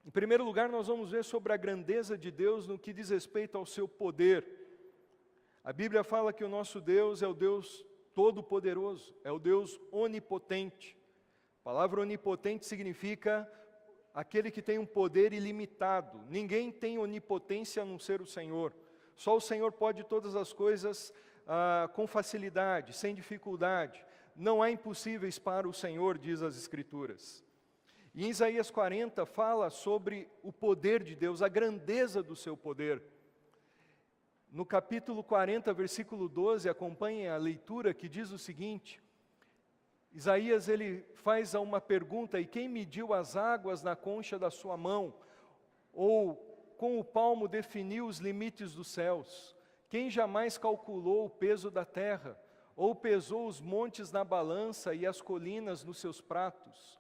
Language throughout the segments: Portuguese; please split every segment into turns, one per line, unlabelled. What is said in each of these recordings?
Em primeiro lugar, nós vamos ver sobre a grandeza de Deus no que diz respeito ao seu poder. A Bíblia fala que o nosso Deus é o Deus Todo-Poderoso, é o Deus onipotente. A palavra onipotente significa aquele que tem um poder ilimitado. Ninguém tem onipotência a não ser o Senhor. Só o Senhor pode todas as coisas com facilidade, sem dificuldade. Não há impossíveis para o Senhor, diz as Escrituras. E em Isaías 40 fala sobre o poder de Deus, a grandeza do seu poder. No capítulo 40, versículo 12, acompanhem a leitura que diz o seguinte: Isaías ele faz uma pergunta: e quem mediu as águas na concha da sua mão? Ou com o palmo definiu os limites dos céus? Quem jamais calculou o peso da terra? Ou pesou os montes na balança e as colinas nos seus pratos?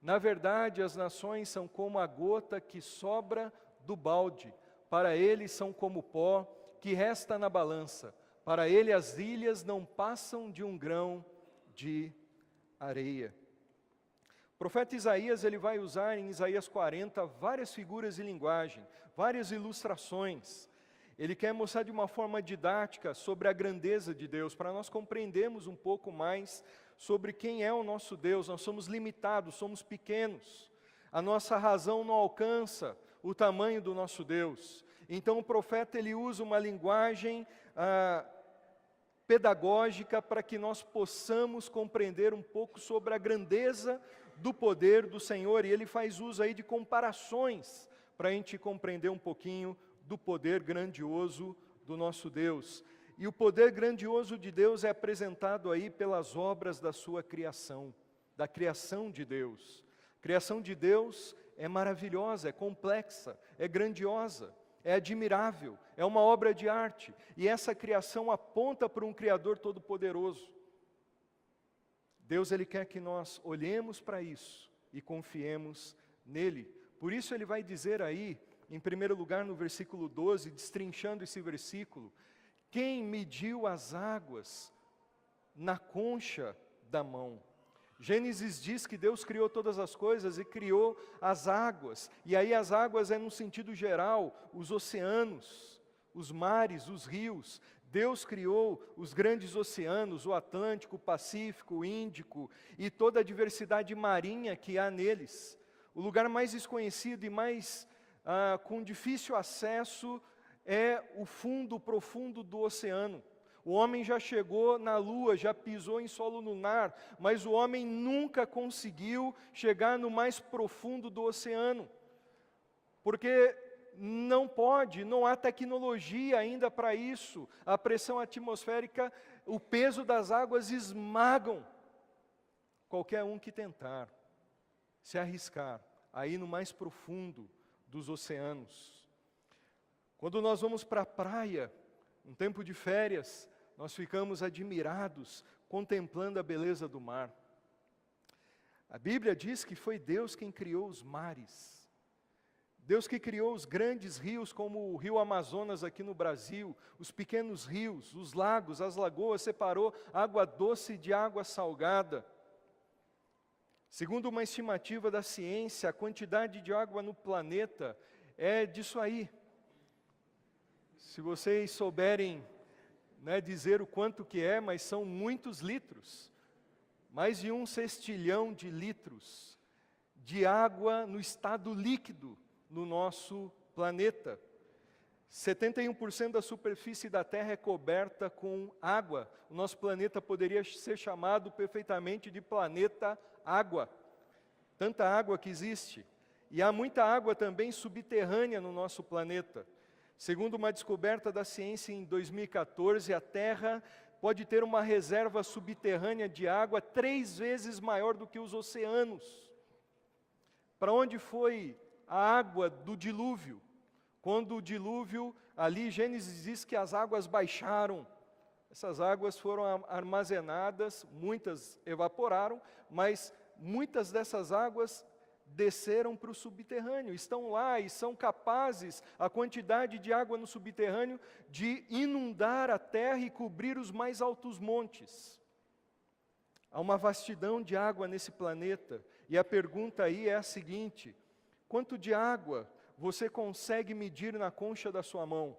Na verdade, as nações são como a gota que sobra do balde. Para ele são como pó que resta na balança. Para ele as ilhas não passam de um grão de areia. O profeta Isaías ele vai usar em Isaías 40 várias figuras de linguagem, várias ilustrações. Ele quer mostrar de uma forma didática sobre a grandeza de Deus, para nós compreendermos um pouco mais sobre quem é o nosso Deus. Nós somos limitados, somos pequenos. A nossa razão não alcança o tamanho do nosso Deus. Então o profeta ele usa uma linguagem pedagógica para que nós possamos compreender um pouco sobre a grandeza do poder do Senhor. E ele faz uso aí de comparações para a gente compreender um pouquinho do poder grandioso do nosso Deus. E o poder grandioso de Deus é apresentado aí pelas obras da sua criação, da criação de Deus. A criação de Deus é maravilhosa, é complexa, é grandiosa, é admirável, é uma obra de arte. E essa criação aponta para um Criador todo-poderoso. Deus ele quer que nós olhemos para isso e confiemos nele. Por isso ele vai dizer aí, em primeiro lugar no versículo 12, destrinchando esse versículo: quem mediu as águas na concha da mão? Gênesis diz que Deus criou todas as coisas e criou as águas. E aí as águas é no sentido geral, os oceanos, os mares, os rios. Deus criou os grandes oceanos, o Atlântico, o Pacífico, o Índico e toda a diversidade marinha que há neles. O lugar mais desconhecido e mais com difícil acesso é o fundo profundo do oceano. O homem já chegou na Lua, já pisou em solo lunar, mas o homem nunca conseguiu chegar no mais profundo do oceano, porque não pode, não há tecnologia ainda para isso. A pressão atmosférica, o peso das águas esmagam qualquer um que tentar se arriscar aí no mais profundo dos oceanos. Quando nós vamos para a praia, um tempo de férias, nós ficamos admirados, contemplando a beleza do mar. A Bíblia diz que foi Deus quem criou os mares. Deus que criou os grandes rios, como o rio Amazonas aqui no Brasil, os pequenos rios, os lagos, as lagoas, separou água doce de água salgada. Segundo uma estimativa da ciência, a quantidade de água no planeta é disso aí. Se vocês souberem dizer o quanto que é, mas são muitos litros. Mais de 1 sextilhão de litros de água no estado líquido no nosso planeta. 71% da superfície da Terra é coberta com água. O nosso planeta poderia ser chamado perfeitamente de planeta água. Tanta água que existe. E há muita água também subterrânea no nosso planeta. Segundo uma descoberta da ciência em 2014, a Terra pode ter uma reserva subterrânea de água 3 vezes maior do que os oceanos. Para onde foi a água do dilúvio? Quando o dilúvio, ali Gênesis diz que as águas baixaram. Essas águas foram armazenadas, muitas evaporaram, mas muitas dessas águas desceram para o subterrâneo, estão lá e são capazes, a quantidade de água no subterrâneo, de inundar a terra e cobrir os mais altos montes. Há uma vastidão de água nesse planeta, e a pergunta aí é a seguinte: Quanto de água você consegue medir na concha da sua mão?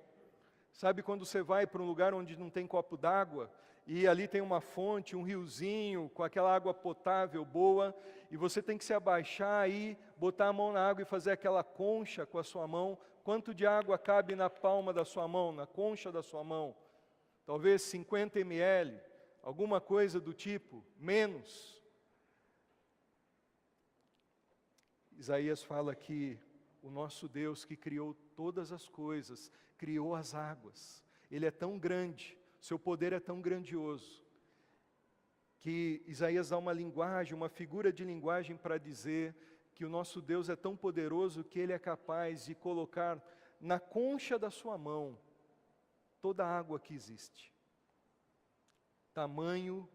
Sabe quando você vai para um lugar onde não tem copo d'água, e ali tem uma fonte, um riozinho, com aquela água potável boa, e você tem que se abaixar e botar a mão na água e fazer aquela concha com a sua mão. Quanto de água cabe na palma da sua mão, na concha da sua mão? Talvez 50 ml, alguma coisa do tipo, menos. Isaías fala que o nosso Deus que criou todas as coisas, criou as águas. Ele é tão grande, seu poder é tão grandioso, que Isaías dá uma linguagem, uma figura de linguagem para dizer que o nosso Deus é tão poderoso que Ele é capaz de colocar na concha da sua mão toda a água que existe. Tamanho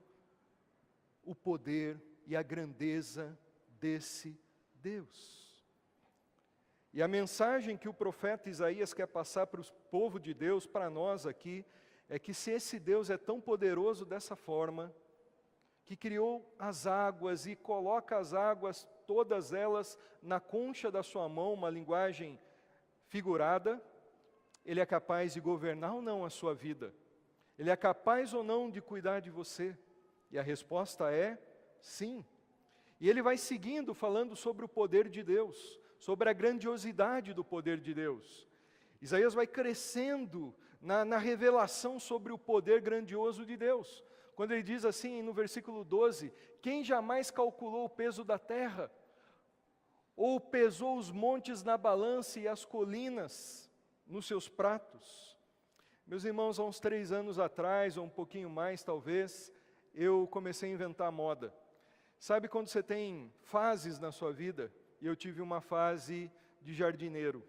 o poder e a grandeza desse Deus. E a mensagem que o profeta Isaías quer passar para o povo de Deus, para nós aqui, é que se esse Deus é tão poderoso dessa forma, que criou as águas e coloca as águas, todas elas, na concha da sua mão, uma linguagem figurada, Ele é capaz de governar ou não a sua vida? Ele é capaz ou não de cuidar de você? E a resposta é sim. E ele vai seguindo falando sobre o poder de Deus, sobre a grandiosidade do poder de Deus. Isaías vai crescendo na revelação sobre o poder grandioso de Deus. Quando ele diz assim no versículo 12, quem jamais calculou o peso da terra? Ou pesou os montes na balança e as colinas nos seus pratos? Meus irmãos, há uns 3 anos atrás, ou um pouquinho mais talvez, eu comecei a inventar moda. Sabe quando você tem fases na sua vida? E eu tive uma fase de jardineiro.